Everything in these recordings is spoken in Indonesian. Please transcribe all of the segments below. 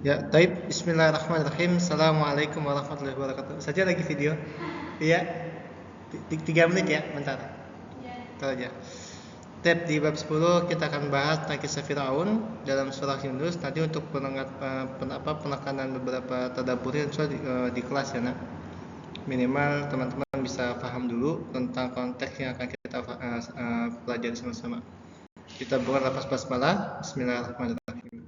Ya, taib. Bismillahirrahmanirrahim. Assalamualaikum warahmatullahi wabarakatuh. Saja lagi video. Iya. 3 menit ya, bentar. Bentar aja. Tab di bab 10 kita akan bahas tentang kisah Firaun dalam surah Yunus. Nanti untuk penekanan beberapa tadabbur di kelas ya, nak. Minimal teman-teman bisa paham dulu tentang konteks yang akan kita pelajari sama-sama. Kita buka lafaz basmalah. Bismillahirrahmanirrahim.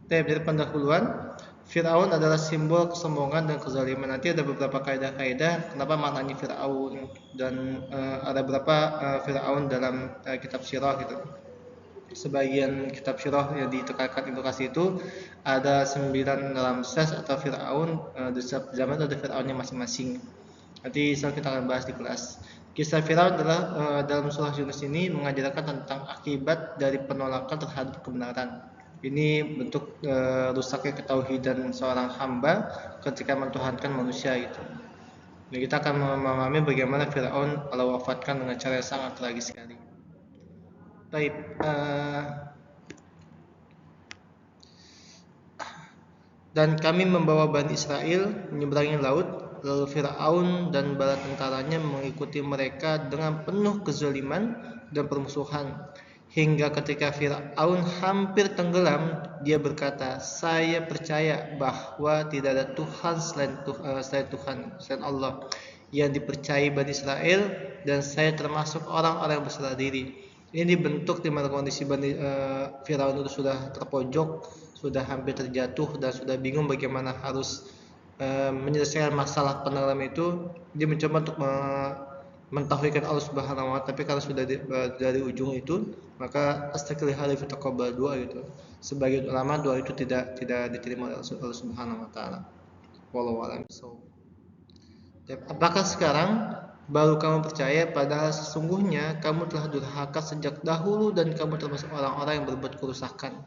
Dari pendahuluan, Fir'aun adalah simbol kesombongan dan kezaliman. Nanti ada beberapa kaidah-kaidah kenapa maknanya Fir'aun dan ada beberapa Fir'aun dalam kitab Sirah gitu. Sebagian kitab Sirah yang ditekankan indikasi itu ada 9 Ramses atau Fir'aun, di setiap zaman ada Fir'aunnya masing-masing. Nanti kita akan bahas di kelas. Kisah Firaun adalah dalam surah Yunus ini mengajarkan tentang akibat dari penolakan terhadap kebenaran. Ini bentuk rusaknya ketauhidan seorang hamba ketika mentuhankan manusia itu. Jadi kita akan memahami bagaimana Firaun Allah wafatkan dengan cara yang sangat tragis sekali. Baik. Dan kami membawa Bani Israel menyeberangi laut, lalu Firaun dan bala tentaranya mengikuti mereka dengan penuh kezaliman dan permusuhan. Hingga ketika Fir'aun hampir tenggelam, dia berkata, saya percaya bahwa tidak ada Tuhan selain Allah yang dipercayai Bani Israel, dan saya termasuk orang-orang yang berserah diri. Ini dibentuk di mana kondisi Fir'aun itu sudah terpojok, sudah hampir terjatuh, dan sudah bingung bagaimana harus menyelesaikan masalah penenggelam itu. Dia mencoba untuk mentauhidkan Allah Subhanahu wa taala, tapi kalau sudah dari ujung itu, maka astagfirullahaladzim wa taqabbal doa itu. Sebagian ulama doa itu tidak diterima oleh Allah Subhanahu wa taala. Wallahu a'lam bishawab. Apakah sekarang baru kamu percaya, padahal sesungguhnya kamu telah durhaka sejak dahulu dan kamu termasuk orang-orang yang berbuat kerusakan.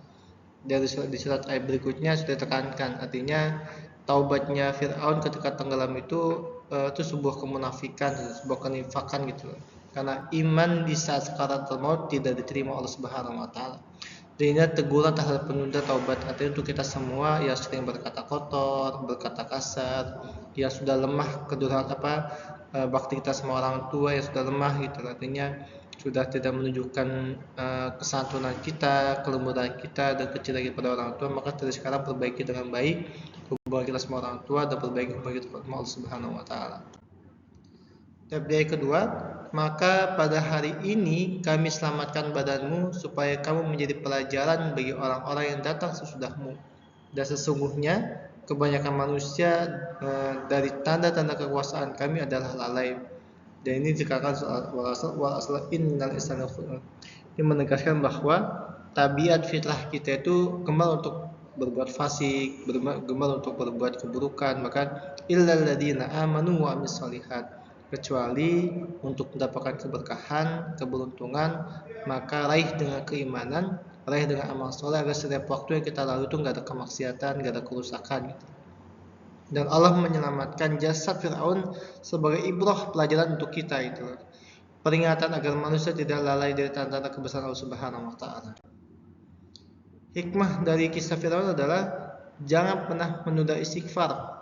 Di surat ayat berikutnya sudah ditekankan, artinya taubatnya Fir'aun ketika tenggelam itu sebuah kemunafikan, sebuah kenifakan gitu. Karena iman di saat sakaratul maut tidak diterima Allah Subhanahu wa taala. Dan ini teguran terhadap penunda taubat, artinya untuk kita semua yang sering berkata kotor, berkata kasar, yang sudah lemah bakti kita sama orang tua yang sudah lemah gitu. Artinya sudah tidak menunjukkan kesantunan kita, kelemburan kita, dan kecintaan kita pada orang tua, maka dari sekarang perbaiki dengan baik hubungan kita sama orang tua dan perbaiki hubungan kita sama Allah Subhanahu wa taala. Yang kedua, maka pada hari ini kami selamatkan badanmu supaya kamu menjadi pelajaran bagi orang-orang yang datang sesudahmu. Dan sesungguhnya kebanyakan manusia dari tanda-tanda kekuasaan kami adalah lalai. Dan ini dikatakan innal insana ini menegaskan bahwa tabiat fitrah kita itu gemar untuk berbuat fasik, gemar untuk berbuat keburukan. Maka illal ladzina amanu wa amilus shalihat, kecuali untuk mendapatkan keberkahan, keberuntungan, maka raih dengan keimanan, raih dengan amal soleh, agar setiap waktu yang kita lalui itu nggak ada kemaksiatan, nggak ada kerusakan gitu. Dan Allah menyelamatkan jasad Fir'aun sebagai ibrah, pelajaran untuk kita itu, peringatan agar manusia tidak lalai dari tanda-tanda kebesaran Allah Subhanahu wa taala. Hikmah dari kisah Fir'aun adalah jangan pernah menunda istighfar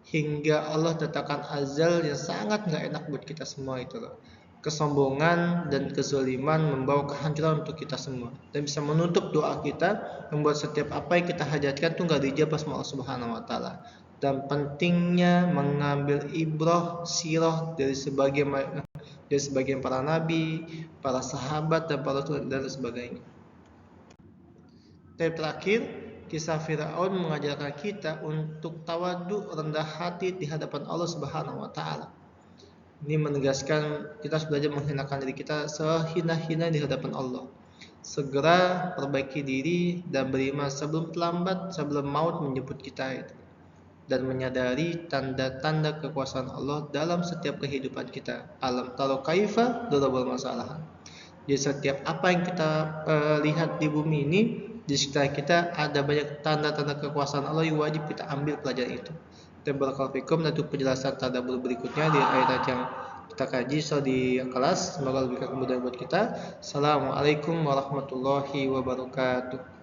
hingga Allah tetapkan azal yang sangat nggak enak buat kita semua itu loh. Kesombongan dan kezaliman membawa kehancuran untuk kita semua dan bisa menutup doa kita, membuat setiap apa yang kita hajatkan itu nggak dijawab sama Allah Subhanahu wa taala. Dan pentingnya mengambil ibrah sirah dari sebagian para nabi, para sahabat, dan para rasul dan sebagainya. Terakhir, kisah Firaun mengajarkan kita untuk tawadhu, rendah hati di hadapan Allah Subhanahu wa taala. Ini menegaskan kita harus belajar menghinakan diri kita sehina-hina di hadapan Allah. Segera perbaiki diri dan beriman sebelum terlambat, sebelum maut menjemput kita itu. Dan menyadari tanda-tanda kekuasaan Allah dalam setiap kehidupan kita. Alam taro kaifa darabal masalah. Di setiap apa yang kita lihat di bumi ini, di sekitar kita ada banyak tanda-tanda kekuasaan Allah yang wajib kita ambil pelajaran itu. Dan barakallahu fikum, dan untuk penjelasan tadabbur berikutnya di ayat yang kita kaji di kelas, semoga lebih kemudahan buat kita. Assalamualaikum warahmatullahi wabarakatuh.